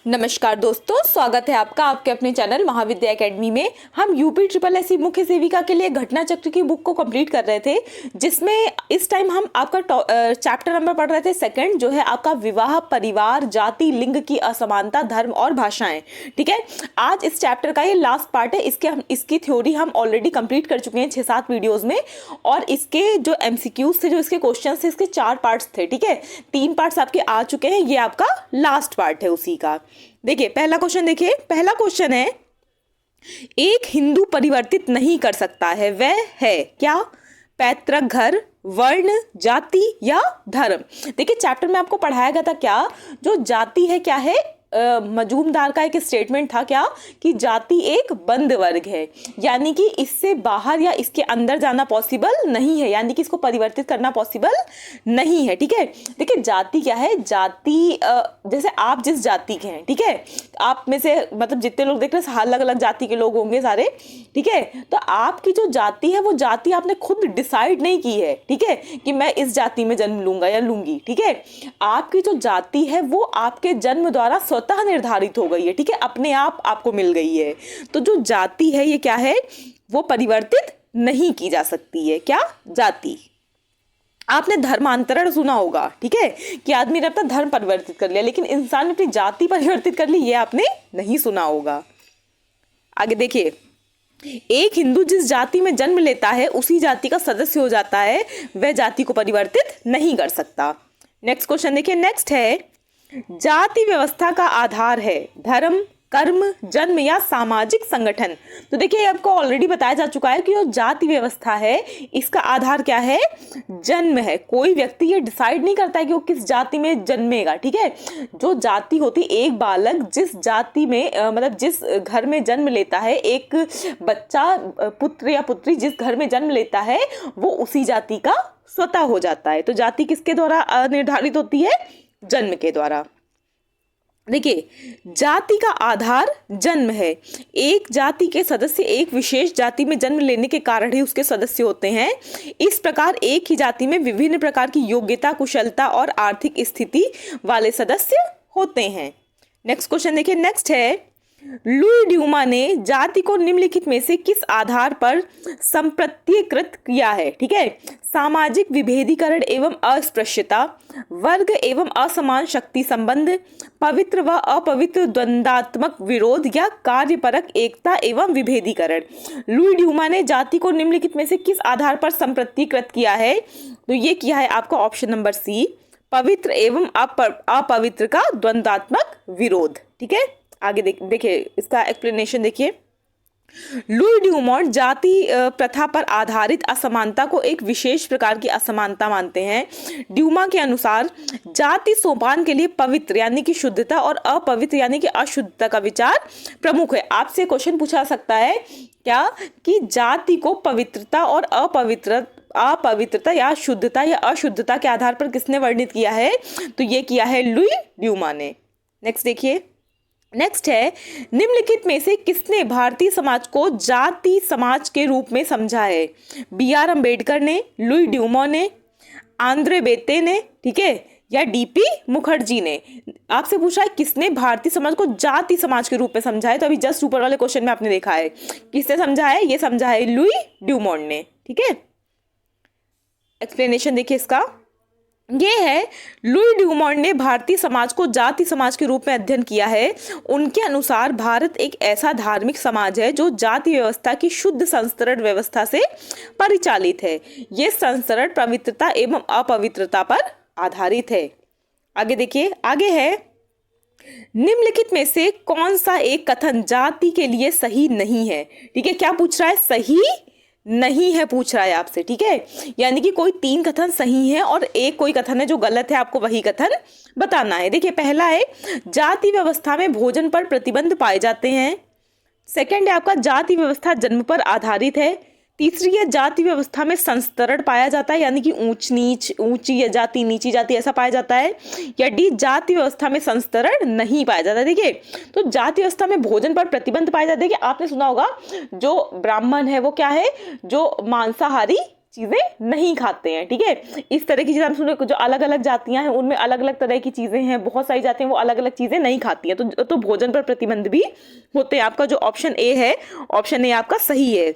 नमस्कार दोस्तों, स्वागत है आपका आपके अपने चैनल महाविद्या एकेडमी में। हम यूपी ट्रिपल एससी मुख्य सेविका के लिए घटना चक्र की बुक को कंप्लीट कर रहे थे, जिसमें इस टाइम हम आपका चैप्टर नंबर पढ़ रहे थे सेकंड, जो है आपका विवाह, परिवार, जाति, लिंग की असमानता, धर्म और भाषाएं। ठीक है, आज इस चैप्टर का ये लास्ट पार्ट है। इसकी थ्योरी हम ऑलरेडी कंप्लीट कर चुके हैं 6-7 वीडियोज में, और इसके जो एमसीक्यूज थे, जो इसके क्वेश्चन थे, इसके 4 पार्ट्स थे। ठीक है, 3 पार्ट्स आपके आ चुके हैं, ये आपका लास्ट पार्ट है उसी का। देखिए पहला क्वेश्चन, देखिए पहला क्वेश्चन है, एक हिंदू परिवर्तित नहीं कर सकता है, वह है क्या? पैतृक घर, वर्ण, जाति या धर्म। देखिए चैप्टर में आपको पढ़ाया गया था क्या, जो जाति है क्या है, मजूमदार का एक स्टेटमेंट था क्या, कि जाति एक बंद वर्ग है, यानी कि इससे बाहर या इसके अंदर जाना पॉसिबल नहीं है, यानी कि इसको परिवर्तित करना पॉसिबल नहीं है। ठीक है, देखिए जाति क्या है, जाति जैसे आप जिस जाति के हैं, ठीक है, आप में से मतलब जितने लोग देख रहे हैं अलग अलग जाति के लोग होंगे सारे। ठीक है, तो आपकी जो जाति है वो जाति आपने खुद डिसाइड नहीं की है। ठीक है, कि मैं इस जाति में जन्म लूंगा या लूंगी। ठीक है, आपकी जो जाति है वो आपके जन्म द्वारा स्वतः निर्धारित हो गई है। ठीक है, अपने आप आपको मिल गई है। तो जो जाति है ये क्या है, वो परिवर्तित नहीं की जा सकती है। क्या? जाति। आपने धर्मांतरण सुना होगा, ठीक है, कि आदमी ने अपना धर्म परिवर्तित कर लिया, लेकिन इंसान ने अपनी जाति परिवर्तित कर ली, ये आपने नहीं सुना होगा। आगे देखिए, एक हिंदू जिस जाति में जन्म लेता है उसी जाति का सदस्य हो जाता है, वह जाति को परिवर्तित नहीं कर सकता। नेक्स्ट क्वेश्चन देखिए, नेक्स्ट है, जाति व्यवस्था का आधार है धर्म, कर्म, जन्म या सामाजिक संगठन। तो देखिए आपको ऑलरेडी बताया जा चुका है कि जो जाति व्यवस्था है इसका आधार क्या है, जन्म है। कोई व्यक्ति ये डिसाइड नहीं करता है कि वो किस जाति में जन्मेगा। ठीक है, जो जाति होती, एक बालक जिस जाति में मतलब जिस घर में जन्म लेता है, एक बच्चा, पुत्र या पुत्री जिस घर में जन्म लेता है, वो उसी जाति का स्वतः हो जाता है। तो जाति किसके द्वारा निर्धारित होती है? जन्म के द्वारा। देखिए, जाति का आधार जन्म है। एक जाति के सदस्य एक विशेष जाति में जन्म लेने के कारण ही उसके सदस्य होते हैं। इस प्रकार एक ही जाति में विभिन्न प्रकार की योग्यता, कुशलता और आर्थिक स्थिति वाले सदस्य होते हैं। नेक्स्ट क्वेश्चन देखिए, नेक्स्ट है, लुई ड्यूमा ने जाति को निम्नलिखित में से किस आधार पर संप्रत्यकृत किया है? ठीक है, सामाजिक विभेदीकरण एवं अस्पृश्यता, वर्ग एवं असमान शक्ति संबंध, पवित्र व अपवित्र द्वंद्वात्मक विरोध या कार्यपरक एकता एवं विभेदीकरण। लुई ड्यूमा ने जाति को निम्नलिखित में से किस आधार पर संप्रत्यकृत किया है? तो ये किया है आपका ऑप्शन नंबर सी, पवित्र एवं अपवित्र का द्वंद्वात्मक विरोध। ठीक है, आगे देखिए इसका एक्सप्लेनेशन देखिए। लुई ड्यूमॉन्ट जाति प्रथा पर आधारित असमानता को एक विशेष प्रकार की असमानता मानते हैं। ड्यूमा के अनुसार जाति सोपान के लिए पवित्र यानी कि शुद्धता और अपवित्र यानी कि अशुद्धता का विचार प्रमुख है। आपसे क्वेश्चन पूछा सकता है क्या, कि जाति को पवित्रता और अपवित्रता या शुद्धता या अशुद्धता के आधार पर किसने वर्णित किया है? तो ये किया है लुई ड्यूमा ने। नेक्स्ट देखिए, नेक्स्ट है, निम्नलिखित में से किसने भारतीय समाज को जाति समाज के रूप में समझा है? B.R. अम्बेडकर ने, लुई ड्यूमा ने, आंद्रे बेते ने, ठीक है, या D.P. मुखर्जी ने। आपसे पूछा है किसने भारतीय समाज को जाति समाज के रूप में समझा है, तो अभी जस्ट ऊपर वाले क्वेश्चन में आपने देखा है किसने समझा है, ये समझा है लुई ड्यूमॉन्ट ने। ठीक है, एक्सप्लेनेशन देखिए इसका, ये है, लुई ड्यूमॉन्ट ने भारतीय समाज को जाति समाज के रूप में अध्ययन किया है। उनके अनुसार भारत एक ऐसा धार्मिक समाज है जो जाति व्यवस्था की शुद्ध संस्तरण व्यवस्था से परिचालित है। ये संस्तरण पवित्रता एवं अपवित्रता पर आधारित है। आगे देखिए, आगे है, निम्नलिखित में से कौन सा एक कथन जाति के लिए सही नहीं है? ठीक है, क्या पूछ रहा है? सही नहीं है पूछ रहा है आपसे। ठीक है, यानी कि कोई 3 कथन सही है और एक कोई कथन है जो गलत है, आपको वही कथन बताना है। देखिए, पहला है, जाति व्यवस्था में भोजन पर प्रतिबंध पाए जाते हैं। सेकंड है आपका, जाति व्यवस्था जन्म पर आधारित है। तीसरी है, जाति व्यवस्था में संस्तरण पाया जाता है, यानी कि ऊंच नीच, ऊंची जाति नीची जाति ऐसा पाया जाता है। या डी, जाति व्यवस्था में संस्तरण नहीं पाया जाता। देखिए, तो जाति व्यवस्था में भोजन पर प्रतिबंध पाया जाता है कि आपने सुना होगा जो ब्राह्मण है वो क्या है, जो मांसाहारी चीजें नहीं खाते हैं, ठीक है। इस तरह की चीजें हम सुने, जो अलग अलग जातियां हैं उनमें अलग अलग तरह की चीजें हैं, बहुत सारी जातियां वो अलग अलग चीजें नहीं खाती हैं, तो भोजन पर प्रतिबंध भी होते हैं। आपका जो ऑप्शन ए है, ऑप्शन ए आपका सही है।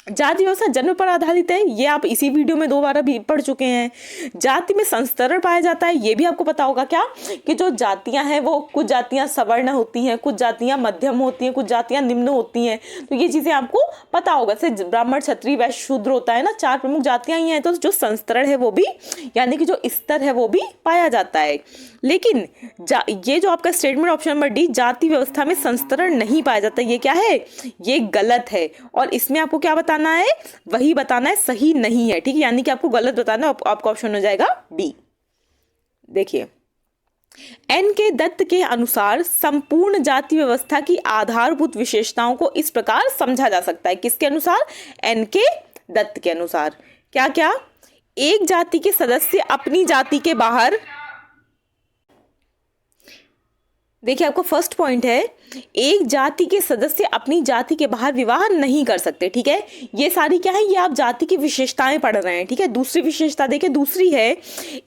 जाति व्यवस्था जन्म पर आधारित है, ये आप इसी वीडियो में 2 बार अभी पढ़ चुके हैं। जाति में संस्तरण पाया जाता है, ये भी आपको पता होगा क्या, कि जो जातियां हैं वो कुछ जातियां सवर्ण होती हैं, कुछ जातियां मध्यम होती हैं, कुछ जातियां निम्न होती हैं, तो ये चीजें आपको पता होगा। जैसे ब्राह्मण, क्षत्रिय, वैश्य, शूद्र होता है ना, 4 प्रमुख जातियां ही हैं, तो जो संस्तरण है वो भी, यानी कि जो स्तर है वो भी पाया जाता है। लेकिन ये जो आपका स्टेटमेंट ऑप्शन नंबर डी, जाति व्यवस्था में संस्तरण नहीं पाया जाता, ये क्या है, ये गलत है। और इसमें आपको क्या बताना है, वही बताना है, सही नहीं है, ठीक है, यानी कि आपको गलत बताना है। आपका ऑप्शन हो जाएगा बी। देखिए, एन के दत्त के अनुसार संपूर्ण जाति व्यवस्था की आधारभूत विशेषताओं को इस प्रकार समझा जा सकता है। किसके अनुसार, एन के दत्त के अनुसार। क्या क्या, एक जाति के सदस्य अपनी जाति के बाहर, देखिए आपका फर्स्ट पॉइंट है, एक जाति के सदस्य अपनी जाति के बाहर विवाह नहीं कर सकते, ठीक है। ये सारी क्या है, ये आप जाति की विशेषताएं पढ़ रहे हैं, ठीक है। दूसरी विशेषता देखिए, दूसरी है,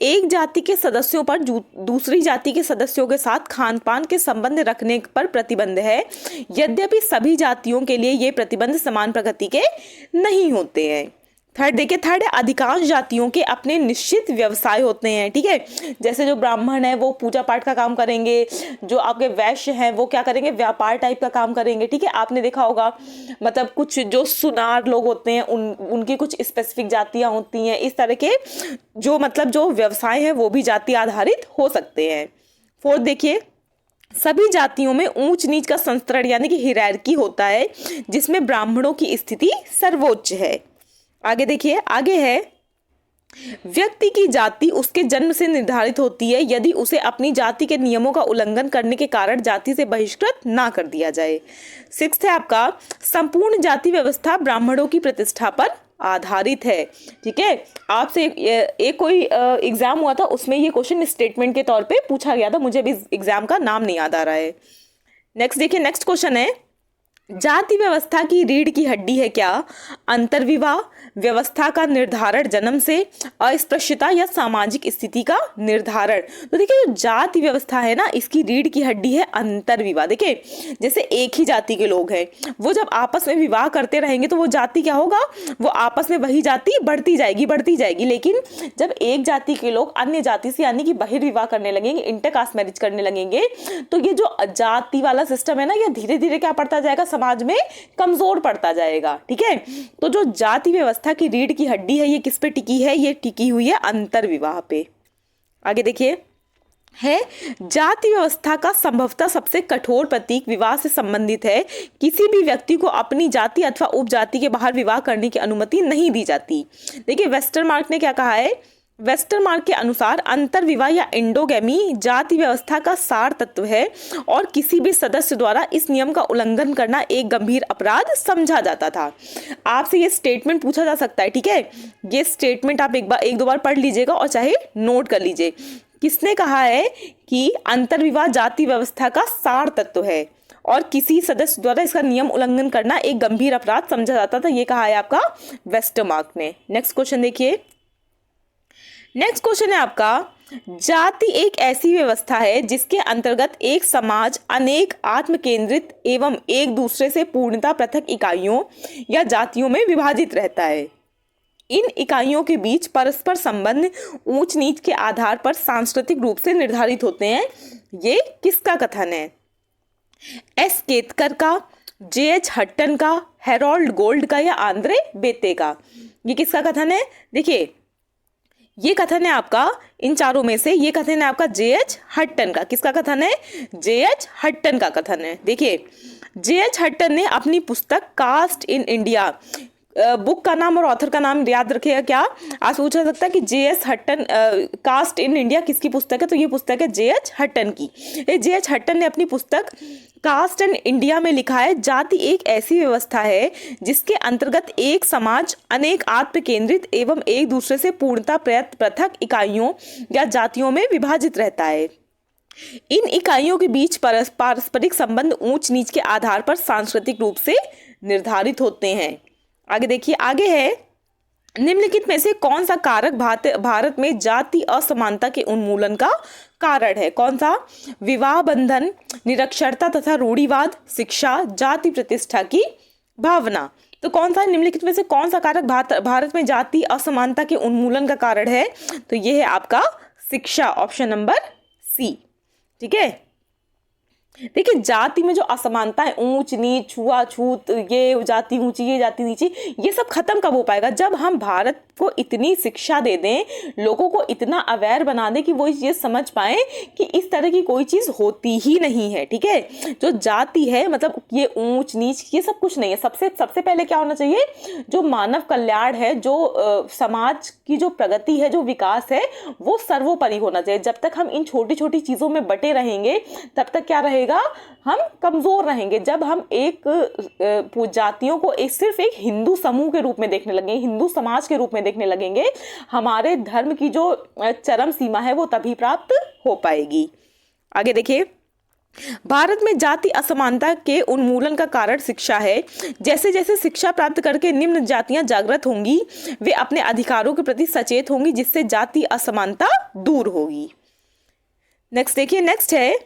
एक जाति के सदस्यों पर दूसरी जाति के सदस्यों के साथ खान पान के संबंध रखने पर प्रतिबंध है, यद्यपि सभी जातियों के लिए ये प्रतिबंध समान प्रकृति के नहीं होते हैं। थर्ड देखिए, थर्ड है, अधिकांश जातियों के अपने निश्चित व्यवसाय होते हैं, ठीक है। जैसे जो ब्राह्मण है वो पूजा पाठ का काम करेंगे, जो आपके वैश्य हैं वो क्या करेंगे, व्यापार टाइप का काम करेंगे, ठीक है। आपने देखा होगा, मतलब कुछ जो सुनार लोग होते हैं उनकी कुछ स्पेसिफिक जातियां होती हैं, इस तरह के जो मतलब जो व्यवसाय है वो भी जाति आधारित हो सकते हैं। फोर्थ देखिए, सभी जातियों में ऊंच नीच का संस्तरण यानी कि हिरार्की होता है, जिसमें ब्राह्मणों की स्थिति सर्वोच्च है। आगे देखिए, आगे है, व्यक्ति की जाति उसके जन्म से निर्धारित होती है यदि उसे अपनी जाति के नियमों का उल्लंघन करने के कारण जाति से बहिष्कृत ना कर दिया जाए। 6 है आपका, संपूर्ण जाति व्यवस्था ब्राह्मणों की प्रतिष्ठा पर आधारित है, ठीक है। आपसे एक कोई एग्जाम हुआ था, उसमें ये क्वेश्चन स्टेटमेंट के तौर पे पूछा गया था, मुझे भी एग्जाम का नाम नहीं याद आ रहा है। नेक्स्ट देखिए, नेक्स्ट क्वेश्चन है, जाति व्यवस्था की रीढ़ की हड्डी है क्या, अंतर्विवाह, व्यवस्था का निर्धारण जन्म से, अस्पृश्यता या सामाजिक स्थिति का निर्धारण। तो देखिए, जो जाति व्यवस्था है ना, इसकी रीढ़ की हड्डी है अंतर्विवाह। देखिए, जैसे एक ही जाति के लोग हैं, वो जब आपस में विवाह करते रहेंगे तो वो जाति क्या होगा, वो आपस में वही जाति बढ़ती जाएगी। लेकिन जब एक जाति के लोग अन्य जाति से यानी कि बहिर्विवाह करने लगेंगे, इंटरकास्ट मैरिज करने लगेंगे, तो ये जो जाति वाला सिस्टम है ना, ये धीरे धीरे क्या पड़ता जाएगा, समाज में कमजोर पड़ता जाएगा, ठीक है। तो जो जाति व्यवस्था की रीढ़ की हड्डी है, ये किस पे टिकी है, ये टिकी हुई है अंतर्विवाह पे। आगे देखिए, है जाति व्यवस्था का संभवतः सबसे कठोर प्रतीक विवाह से संबंधित है, किसी भी व्यक्ति को अपनी जाति अथवा उपजाति के बाहर विवाह करने की अनुमति नहीं दी जाती। देखिए, वेस्टरमार्क ने क्या कहा है, वेस्टरमार्क के अनुसार अंतर्विवाह या इंडोगेमी जाति व्यवस्था का सार तत्व है और किसी भी सदस्य द्वारा इस नियम का उल्लंघन करना एक गंभीर अपराध समझा जाता था। आपसे ये स्टेटमेंट पूछा जा सकता है, ठीक है। ये स्टेटमेंट आप एक दो बार पढ़ लीजिएगा और चाहे नोट कर लीजिए। किसने कहा है कि अंतर्विवाह जाति व्यवस्था का सार तत्व है और किसी सदस्य द्वारा इसका नियम उल्लंघन करना एक गंभीर अपराध समझा जाता था, ये कहा है आपका वेस्टरमार्क ने। नेक्स्ट क्वेश्चन देखिए, नेक्स्ट क्वेश्चन है आपका, जाति एक ऐसी व्यवस्था है जिसके अंतर्गत एक समाज अनेक आत्म केंद्रित एवं एक दूसरे से पूर्णतः पृथक इकाइयों या जातियों में विभाजित रहता है। इन इकाइयों के बीच परस्पर संबंध ऊंच नीच के आधार पर सांस्कृतिक रूप से निर्धारित होते हैं। ये किसका कथन है, एस केतकर का, जे.एच. हट्टन का, हेरोल्ड गोल्ड का या आंद्रे बेते का। ये किसका कथन है, देखिए ये कथन है आपका इन चारों में से, ये कथन है आपका जे.एच. हट्टन का। किसका कथन है, जे.एच. हट्टन का कथन है। देखिए, जे.एच. हट्टन ने अपनी पुस्तक कास्ट इन इंडिया, बुक का नाम और ऑथर का नाम याद रखिएगा। क्या आज पूछा सकता है कि JH. Hutton caste in India किसकी पुस्तक है, तो ये पुस्तक है जे.एच. हट्टन की। जे.एच. हट्टन ने अपनी पुस्तक कास्ट एंड इंडिया में लिखा है, जाति एक ऐसी व्यवस्था है जिसके अंतर्गत एक समाज अनेक आत्म केंद्रित एवं एक दूसरे से पूर्णतः पृथक इकाइयों या जातियों में विभाजित रहता है। इन इकाइयों के बीच पारस्परिक संबंध ऊंच नीच के आधार पर सांस्कृतिक रूप से निर्धारित होते हैं। आगे देखिए, आगे है निम्नलिखित में से कौन सा कारक भारत में जाति असमानता के उन्मूलन का कारण है? कौन सा? विवाह बंधन, निरक्षरता तथा रूढ़िवाद, शिक्षा, जाति प्रतिष्ठा की भावना। तो कौन सा निम्नलिखित में से कौन सा कारक भारत में जाति असमानता के उन्मूलन का कारण है? तो ये है आपका शिक्षा, ऑप्शन नंबर सी। ठीक है, देखिए जाति में जो असमानता है, ऊंच नीच, छुआछूत, ये जाति ऊंची, ये जाति नीची, ये सब खत्म कब हो पाएगा? जब हम भारत को इतनी शिक्षा दे दें, लोगों को इतना अवेयर बना दें कि वो ये समझ पाए कि इस तरह की कोई चीज़ होती ही नहीं है। ठीक है, जो जाति है मतलब ये ऊंच नीच ये सब कुछ नहीं है। सबसे पहले क्या होना चाहिए? जो मानव कल्याण है, जो समाज की जो प्रगति है, जो विकास है, वो सर्वोपरि होना चाहिए। जब तक हम इन छोटी छोटी चीज़ों में बटे रहेंगे तब तक क्या रहेगा? हम कमजोर रहेंगे। जब हम एक जातियों को सिर्फ एक हिंदू समूह के रूप में देखने लगेंगे, हिंदू समाज के रूप में देखने लगेंगे, हमारे धर्म की जो चरम सीमा है वो तभी प्राप्त हो पाएगी। आगे देखिए, भारत में जाति असमानता के उन्मूलन का कारण शिक्षा है। जैसे जैसे शिक्षा प्राप्त करके निम्न जातियां जागृत होंगी, वे अपने अधिकारों के प्रति सचेत होंगी, जिससे जाति असमानता दूर होगी। नेक्स्ट देखिए, नेक्स्ट है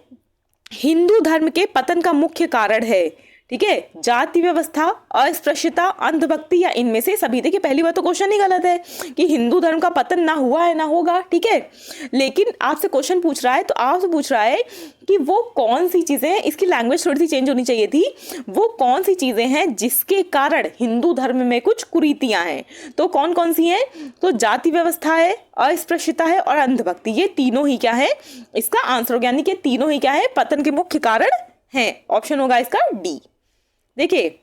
हिंदू धर्म के पतन का मुख्य कारण है। ठीक है, जाति व्यवस्था, अस्पृश्यता, अंधभक्ति या इनमें से सभी। देखिए पहली बात तो क्वेश्चन ही गलत है कि हिंदू धर्म का पतन ना हुआ है ना होगा। ठीक है, लेकिन आपसे क्वेश्चन पूछ रहा है तो आपसे पूछ रहा है कि वो कौन सी चीजें हैं, इसकी लैंग्वेज थोड़ी सी चेंज होनी चाहिए थी, वो कौन सी चीजें हैं जिसके कारण हिंदू धर्म में कुछ कुरीतियां हैं। तो कौन कौन सी हैं? तो जाति व्यवस्था है, अस्पृश्यता है और अंधभक्ति। ये तीनों ही क्या है? इसका आंसर होगा, यानी कि तीनों ही क्या है? पतन के मुख्य कारण है। ऑप्शन होगा इसका डी। देखिए,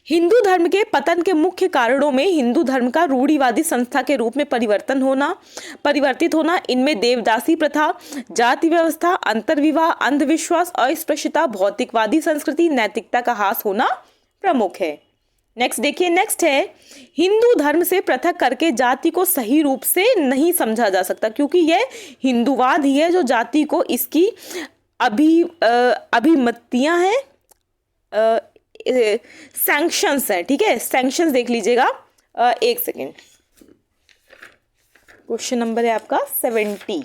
हिंदू धर्म के पतन के मुख्य कारणों में हिंदू धर्म का रूढ़िवादी संस्था के रूप में परिवर्तित होना, इनमें देवदासी प्रथा, जाति व्यवस्था, अंतर्विवाह, अंधविश्वास, अस्पृश्यता, भौतिकवादी संस्कृति, नैतिकता का ह्रास होना प्रमुख है। नेक्स्ट देखिए, नेक्स्ट है हिंदू धर्म से पृथक करके जाति को सही रूप से नहीं समझा जा सकता, क्योंकि यह हिंदूवाद ही है जो जाति को इसकी अभिमतियां हैं, सैंक्शंस है। ठीक है, सैंक्शंस देख लीजिएगा। एक सेकेंड, क्वेश्चन नंबर है आपका 70।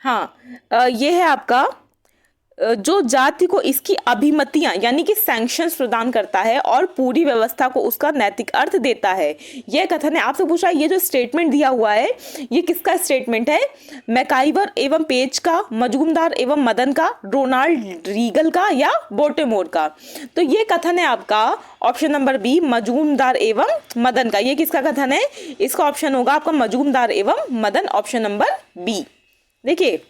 हाँ, ये है आपका जो जाति को इसकी अभिमतियां यानी कि सैंक्शंस प्रदान करता है और पूरी व्यवस्था को उसका नैतिक अर्थ देता है। यह कथन है। आपसे पूछा ये जो स्टेटमेंट दिया हुआ है ये किसका स्टेटमेंट है? मैकाइवर एवं पेज का, मजूमदार एवं मदन का, रोनाल्ड रीगल का या बोल्टेमोर का? तो ये कथन है आपका ऑप्शन नंबर बी, मजूमदार एवं मदन का। ये किसका कथन है? इसका ऑप्शन होगा आपका मजूमदार एवं मदन, ऑप्शन नंबर बी। देखिए,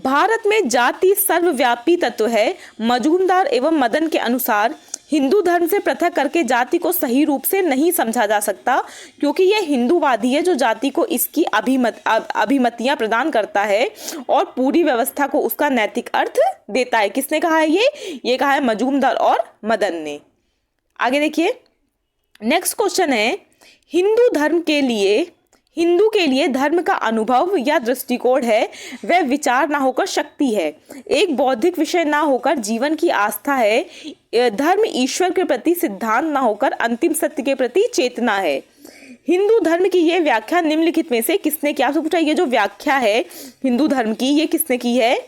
भारत में जाति सर्वव्यापी तत्व है। मजूमदार एवं मदन के अनुसार हिंदू धर्म से पृथक करके जाति को सही रूप से नहीं समझा जा सकता, क्योंकि यह हिंदूवादी है जो जाति को इसकी अभिमतियां प्रदान करता है और पूरी व्यवस्था को उसका नैतिक अर्थ देता है। किसने कहा है ये कहा है मजूमदार और मदन ने। आगे देखिए, नेक्स्ट क्वेश्चन है हिंदू के लिए धर्म का अनुभव या दृष्टिकोण है वह विचार ना होकर शक्ति है, एक बौद्धिक विषय ना होकर जीवन की आस्था है, धर्म ईश्वर के प्रति सिद्धांत ना होकर अंतिम सत्य के प्रति चेतना है। हिंदू धर्म की यह व्याख्या निम्नलिखित में से किसने किया? आपसे पूछा ये जो व्याख्या है हिंदू धर्म की ये किसने की है?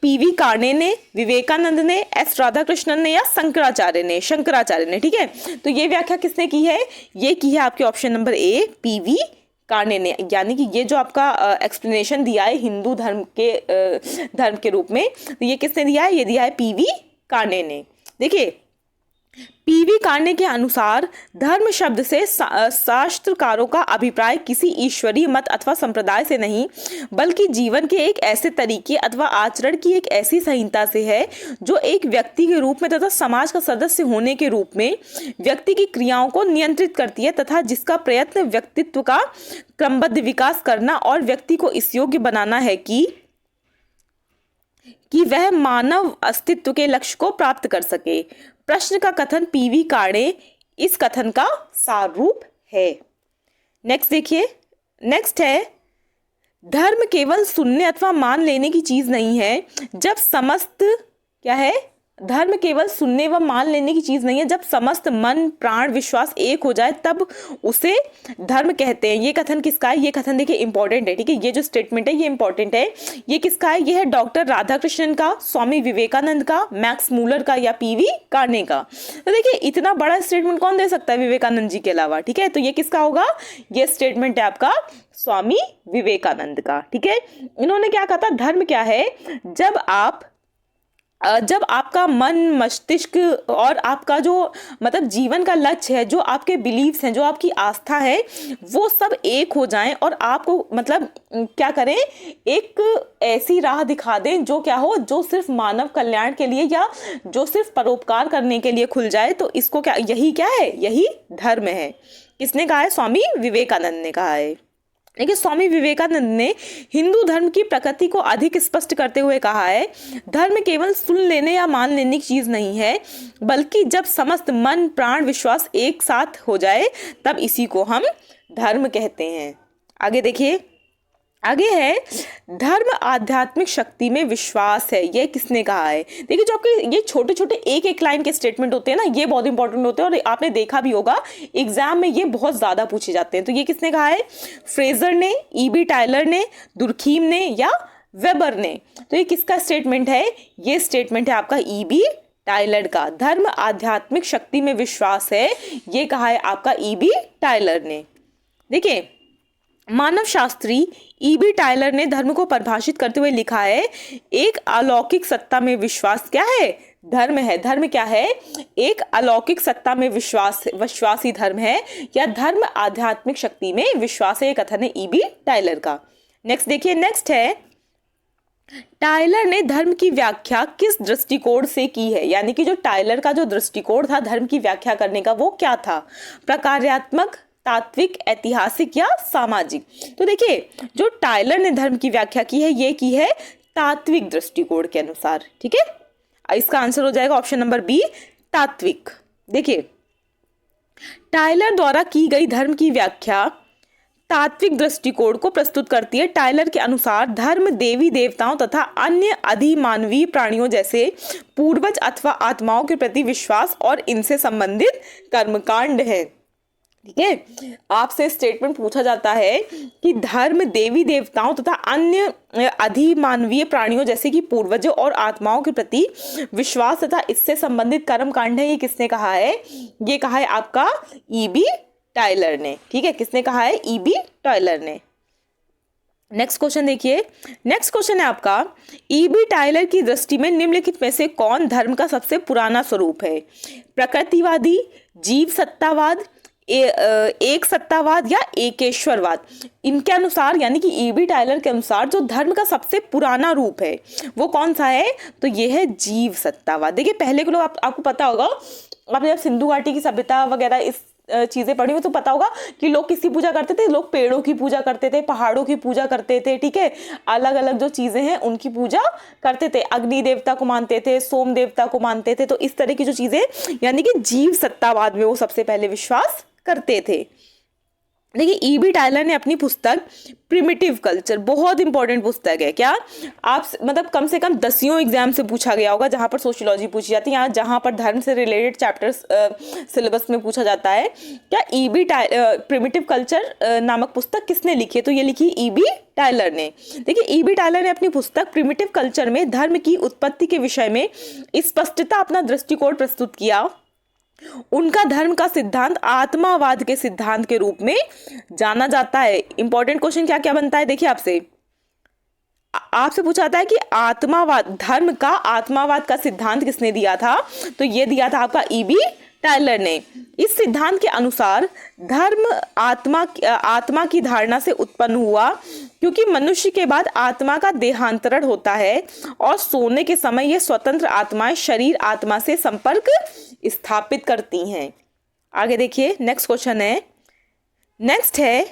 पीवी कार्णे ने, विवेकानंद ने, एस राधाकृष्णन ने या शंकराचार्य ने। ठीक है, तो ये व्याख्या किसने की है? ये की है आपके ऑप्शन नंबर ए, पीवी कार्णे ने। यानी कि ये जो आपका एक्सप्लेनेशन दिया है हिंदू धर्म के रूप में, तो ये किसने दिया है? ये दिया है पीवी कार्णे ने। देखिए, पीवी कार्णे के अनुसार धर्म शब्द से शास्त्रकारों का अभिप्राय किसी ईश्वरीय मत अथवा संप्रदाय से नहीं, बल्कि जीवन के एक ऐसे तरीके अथवा आचरण की एक ऐसी संहिता से है जो एक व्यक्ति के रूप में तथा समाज का सदस्य होने के रूप में व्यक्ति की क्रियाओं को नियंत्रित करती है, तथा जिसका प्रयत्न व्यक्तित्व का क्रमबद्ध विकास करना और व्यक्ति को इस योग्य बनाना है कि वह मानव अस्तित्व के लक्ष्य को प्राप्त कर सके। प्रश्न का कथन पीवी कार्णे इस कथन का सार रूप है। नेक्स्ट देखिए, नेक्स्ट है धर्म केवल सुनने अथवा मान लेने की चीज नहीं है। जब समस्त क्या है? धर्म केवल सुनने व मान लेने की चीज नहीं है, जब समस्त मन प्राण विश्वास एक हो जाए तब उसे धर्म कहते हैं। ये कथन किसका है? ये कथन देखिए इंपॉर्टेंट है, ठीक है, ये जो स्टेटमेंट है ये इंपॉर्टेंट है। ये किसका है? ये है डॉक्टर राधाकृष्णन का, स्वामी विवेकानंद का, मैक्स मूलर का या पीवी कार्ने का। तो देखिए इतना बड़ा स्टेटमेंट कौन दे सकता है विवेकानंद जी के अलावा, ठीक है। तो ये किसका होगा? ये स्टेटमेंट है आपका स्वामी विवेकानंद का, ठीक है। इन्होंने क्या कहा था? धर्म क्या है? जब आपका मन मस्तिष्क और आपका जो मतलब जीवन का लक्ष्य है, जो आपके बिलीव्स हैं, जो आपकी आस्था है, वो सब एक हो जाएं और आपको मतलब क्या करें, एक ऐसी राह दिखा दें जो क्या हो, जो सिर्फ मानव कल्याण के लिए या जो सिर्फ परोपकार करने के लिए खुल जाए। तो इसको क्या, यही क्या है? यही धर्म है। किसने कहा है? स्वामी विवेकानंद ने कहा है। देखिए स्वामी विवेकानंद ने हिंदू धर्म की प्रकृति को अधिक स्पष्ट करते हुए कहा है, धर्म केवल सुन लेने या मान लेने की चीज नहीं है, बल्कि जब समस्त मन प्राण विश्वास एक साथ हो जाए तब इसी को हम धर्म कहते हैं। आगे देखिए, आगे है धर्म आध्यात्मिक शक्ति में विश्वास है। ये किसने कहा है? देखिए जो आपके ये छोटे छोटे एक एक लाइन के स्टेटमेंट होते हैं ना, ये बहुत इंपॉर्टेंट होते हैं और आपने देखा भी होगा एग्जाम में ये बहुत ज्यादा पूछे जाते हैं। तो ये किसने कहा है? फ्रेजर ने, ईबी टायलर ने, दुर्खीम ने या वेबर ने? तो ये किसका स्टेटमेंट है? ये स्टेटमेंट है आपका ईबी टायलर का। धर्म आध्यात्मिक शक्ति में विश्वास है, ये कहा है आपका ईबी टायलर ने। देखिए मानव शास्त्री ईबी टायलर ने धर्म को परिभाषित करते हुए लिखा है, एक अलौकिक सत्ता में विश्वास क्या है? धर्म है। धर्म क्या है? एक अलौकिक सत्ता में विश्वासी धर्म है, या धर्म आध्यात्मिक शक्ति में विश्वास है। ये कथन है ईबी टायलर का। नेक्स्ट देखिए, नेक्स्ट है टायलर ने धर्म की व्याख्या किस दृष्टिकोण से की है? यानी कि जो टायलर का जो दृष्टिकोण था धर्म की व्याख्या करने का, वो क्या था? प्रकार्यात्मक, तात्विक, ऐतिहासिक या सामाजिक? तो देखिए जो टायलर ने धर्म की व्याख्या की है, ये की है तात्विक दृष्टिकोण के अनुसार, ठीक है। इसका आंसर हो जाएगा ऑप्शन नंबर बी, तात्विक। देखिए टायलर द्वारा की गई धर्म की व्याख्या तात्विक दृष्टिकोण को प्रस्तुत करती है। टायलर के अनुसार धर्म देवी देवताओं तथा अन्य अधिमानवीय प्राणियों जैसे पूर्वज अथवा आत्माओं के प्रति विश्वास और इनसे संबंधित कर्मकांड है, ठीक है। आपसे स्टेटमेंट पूछा जाता है कि धर्म देवी देवताओं तथा अन्य अधिमानवीय प्राणियों जैसे कि पूर्वजों और आत्माओं के प्रति विश्वास तथा इससे संबंधित कर्म कांड है। ये किसने कहा है? ये कहा है आपका ईबी टायलर ने, ठीक है। किसने कहा है? ईबी टायलर ने। नेक्स्ट क्वेश्चन देखिए, नेक्स्ट क्वेश्चन है आपका, ईबी टायलर की दृष्टि में निम्नलिखित में से कौन धर्म का सबसे पुराना स्वरूप है? प्रकृतिवादी, जीव सत्तावाद, एक सत्तावाद या एकेश्वरवाद? इनके अनुसार यानी कि ईबी टायलर के अनुसार जो धर्म का सबसे पुराना रूप है वो कौन सा है? तो ये है जीव सत्तावाद। देखिए पहले के लोग आपको पता होगा, आपने जब सिंधु घाटी की सभ्यता वगैरह इस चीजें पढ़ी हो तो पता होगा कि लोग किसकी पूजा करते थे? लोग पेड़ों की पूजा करते थे, पहाड़ों की पूजा करते थे, ठीक है। अलग अलग जो चीजें हैं उनकी पूजा करते थे, अग्नि देवता को मानते थे, सोम देवता को मानते थे। तो इस तरह की जो चीजें यानी कि जीव सत्तावाद में वो सबसे पहले विश्वास करते थे। देखिए ईबी टायलर ने अपनी पुस्तक प्रिमिटिव कल्चर, बहुत इंपॉर्टेंट पुस्तक है, क्या आप मतलब कम से कम 10 एग्जाम से पूछा गया होगा, जहां पर सोशियोलॉजी पूछी जाती है, यहाँ जहां पर धर्म से रिलेटेड चैप्टर्स सिलेबस में पूछा जाता है। क्या ईबी प्रिमिटिव कल्चर नामक पुस्तक किसने लिखी है? तो ये लिखी ईबी टायलर ने। देखिए ईबी टायलर ने अपनी पुस्तक प्रिमिटिव कल्चर में धर्म की उत्पत्ति के विषय में स्पष्टता अपना दृष्टिकोण प्रस्तुत किया। उनका धर्म का सिद्धांत आत्मावाद के सिद्धांत के रूप में जाना जाता है। इंपॉर्टेंट क्वेश्चन क्या क्या बनता है? देखिए आपसे पूछा था कि आत्मावाद, धर्म का आत्मावाद का सिद्धांत किसने दिया था? तो ये दिया था आपका ईबी टायलर ने। इस सिद्धांत के अनुसार धर्म आत्मा की धारणा से उत्पन्न हुआ, क्योंकि मनुष्य के बाद आत्मा का देहांतरण होता है और सोने के समय यह स्वतंत्र आत्माएं शरीर आत्मा से संपर्क स्थापित करती हैं। आगे देखिए नेक्स्ट क्वेश्चन है, नेक्स्ट है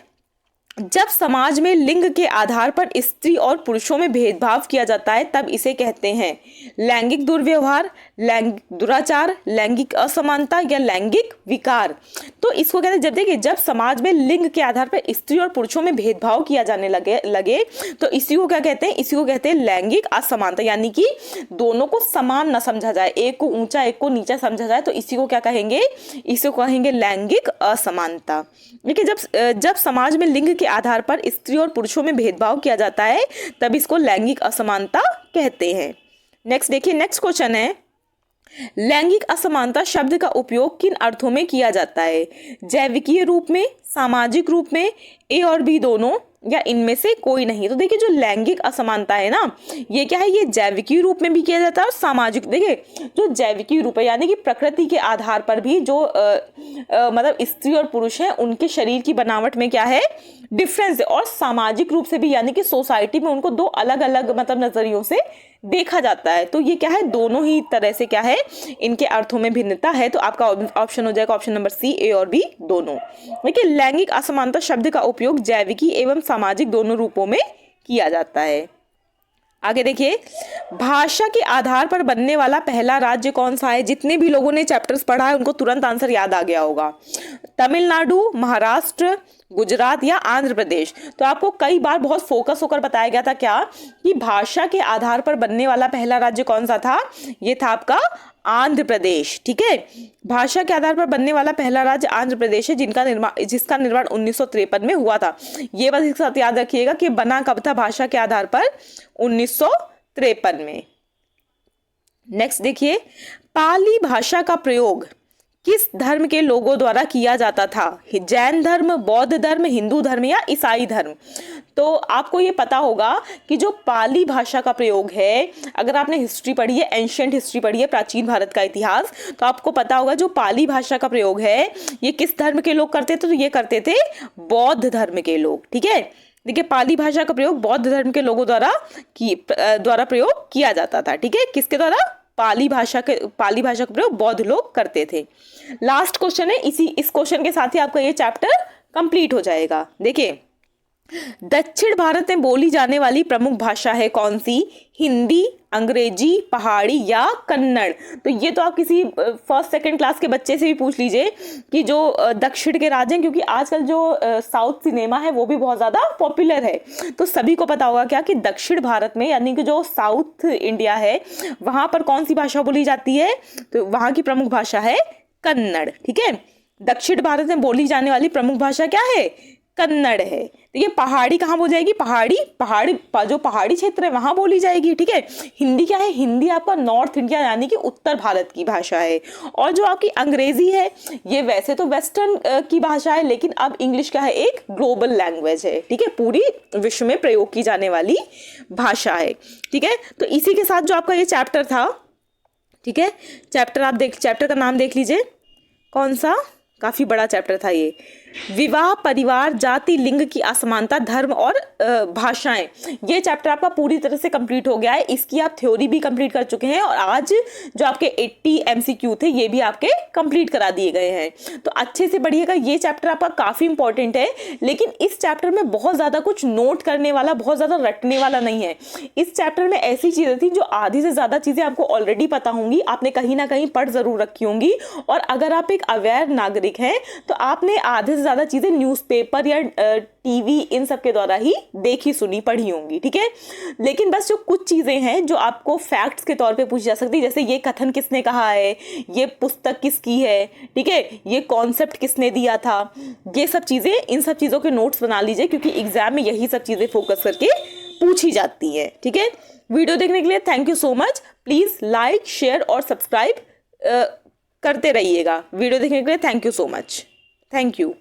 जब समाज में लिंग के आधार पर स्त्री और पुरुषों में भेदभाव किया जाता है तब इसे कहते हैं लैंगिक दुर्व्यवहार, लैंगिक दुराचार, लैंगिक असमानता या लैंगिक विकार। तो इसको कहते हैं, जब देखिए जब समाज में लिंग के आधार पर स्त्री और पुरुषों में भेदभाव किया जाने लगे तो इसी को क्या कहते हैं, इसी को कहते हैं लैंगिक असमानता, यानी कि दोनों को समान न समझा जाए, एक को ऊंचा एक को नीचा समझा जाए, तो इसी को क्या कहेंगे, इसी को कहेंगे लैंगिक असमानता। देखिए जब समाज में लिंग के आधार पर स्त्री और पुरुषों में भेदभाव किया जाता है तब इसको लैंगिक असमानता कहते हैं। नेक्स्ट देखिए, नेक्स्ट क्वेश्चन है, लैंगिक असमानता शब्द का उपयोग किन अर्थों में किया जाता है? जैविकीय रूप में, सामाजिक रूप में, ए और बी दोनों, या इनमें से कोई नहीं? तो देखिए जो लैंगिक असमानता है ना, ये क्या है, ये जैविकीय रूप में भी किया जाता है और सामाजिक। देखिए जो जैविकीय रूप है यानी कि प्रकृति के आधार पर भी जो मतलब स्त्री और पुरुष हैं उनके शरीर की बनावट में क्या है, डिफरेंस है। और सामाजिक रूप से भी यानी कि सोसाइटी में उनको दो अलग अलग मतलब नजरियों से देखा जाता है। तो ये क्या है, दोनों ही तरह से क्या है, इनके अर्थों में भिन्नता है। तो आपका ऑप्शन हो जाएगा ऑप्शन नंबर सी, ए और बी दोनों। देखिए लैंगिक असमानता शब्द का उपयोग जैविकी एवं सामाजिक दोनों रूपों में किया जाता है। आगे देखिए, भाषा के आधार पर बनने वाला पहला राज्य कौन सा है? जितने भी लोगों ने चैप्टर्स पढ़ा है उनको तुरंत आंसर याद आ गया होगा। तमिलनाडु, महाराष्ट्र, गुजरात या आंध्र प्रदेश? तो आपको कई बार बहुत फोकस होकर बताया गया था क्या, कि भाषा के आधार पर बनने वाला पहला राज्य कौन सा था? ये था आपका आंध्र प्रदेश। ठीक है, भाषा के आधार पर बनने वाला पहला राज्य आंध्र प्रदेश है, जिसका निर्माण 1953 में हुआ था। ये बस एक साथ याद रखिएगा कि बना कब था भाषा के आधार पर, 1953 में। नेक्स्ट देखिए, पाली भाषा का प्रयोग किस धर्म के लोगों द्वारा किया जाता था? जैन धर्म, बौद्ध धर्म, हिंदू धर्म या ईसाई धर्म? तो आपको ये पता होगा कि जो पाली भाषा का प्रयोग है, अगर आपने हिस्ट्री पढ़ी है, एंशिएंट हिस्ट्री पढ़ी है, प्राचीन भारत का इतिहास, तो आपको पता होगा जो पाली भाषा का प्रयोग है ये किस धर्म के लोग करते थे? तो ये करते थे बौद्ध धर्म के लोग। ठीक है, देखिए पाली भाषा का प्रयोग बौद्ध धर्म के लोगों द्वारा प्रयोग किया जाता था। ठीक है, किसके द्वारा? पाली भाषा का प्रयोग बौद्ध लोग करते थे। लास्ट क्वेश्चन है, इस क्वेश्चन के साथ ही आपका ये चैप्टर कंप्लीट हो जाएगा। देखिए, दक्षिण भारत में बोली जाने वाली प्रमुख भाषा है कौन सी? हिंदी, अंग्रेजी, पहाड़ी या कन्नड़? तो ये तो आप किसी फर्स्ट सेकंड क्लास के बच्चे से भी पूछ लीजिए कि जो दक्षिण के राज्य हैं, क्योंकि आजकल जो साउथ सिनेमा है वो भी बहुत ज़्यादा पॉपुलर है, तो सभी को पता होगा क्या कि दक्षिण भारत में यानी कि जो साउथ इंडिया है वहाँ पर कौन सी भाषा बोली जाती है? तो वहाँ की प्रमुख भाषा है कन्नड़। ठीक है, दक्षिण भारत में बोली जाने वाली प्रमुख भाषा क्या है? कन्नड़ है। देखिए पहाड़ी कहाँ बोली जाएगी? जो पहाड़ी क्षेत्र है वहां बोली जाएगी। ठीक है, हिंदी क्या है? हिंदी आपका नॉर्थ इंडिया यानी कि उत्तर भारत की भाषा है। और जो आपकी अंग्रेजी है ये वैसे तो वेस्टर्न की भाषा है, लेकिन अब इंग्लिश क्या है? एक ग्लोबल लैंग्वेज है। ठीक है, पूरी विश्व में प्रयोग की जाने वाली भाषा है। ठीक है, तो इसी के साथ जो आपका ये चैप्टर था, ठीक है, चैप्टर का नाम देख लीजिए, कौन सा? काफी बड़ा चैप्टर था ये, विवाह, परिवार, जाति, लिंग की असमानता, धर्म और भाषाएं। ये चैप्टर आपका पूरी तरह से कंप्लीट हो गया है। इसकी आप थ्योरी भी कंप्लीट कर चुके हैं और आज जो आपके 80 MCQ थे ये भी आपके कंप्लीट करा दिए गए हैं। तो अच्छे से पढ़िएगा, ये चैप्टर आपका काफी इंपॉर्टेंट है, लेकिन इस चैप्टर में बहुत ज्यादा कुछ नोट करने वाला, बहुत ज्यादा रटने वाला नहीं है। इस चैप्टर में ऐसी चीजें थी जो आधी से ज्यादा चीजें आपको ऑलरेडी पता होंगी, आपने कहीं ना कहीं पढ़ जरूर रखी होंगी। और अगर आप एक अवेयर नागरिक हैं तो आपने आधे ज्यादा चीजें न्यूज़पेपर या टीवी इन सब के द्वारा ही देखी, सुनी, पढ़ी होंगी। ठीक है, लेकिन बस जो कुछ चीजें हैं जो आपको फैक्ट्स के तौर पे पूछी जा सकती है, जैसे ये कथन किसने कहा है, ये पुस्तक किसकी है, ठीक है, ये कॉन्सेप्ट किसने दिया था, ये सब चीजें, इन सब चीजों के नोट्स बना लीजिए, क्योंकि एग्जाम में यही सब चीजें फोकस करके पूछी जाती है। ठीक है, वीडियो देखने के लिए thank you so much. Please like, share और सब्सक्राइब करते रहिएगा। वीडियो देखने के लिए thank you so much. Thank you.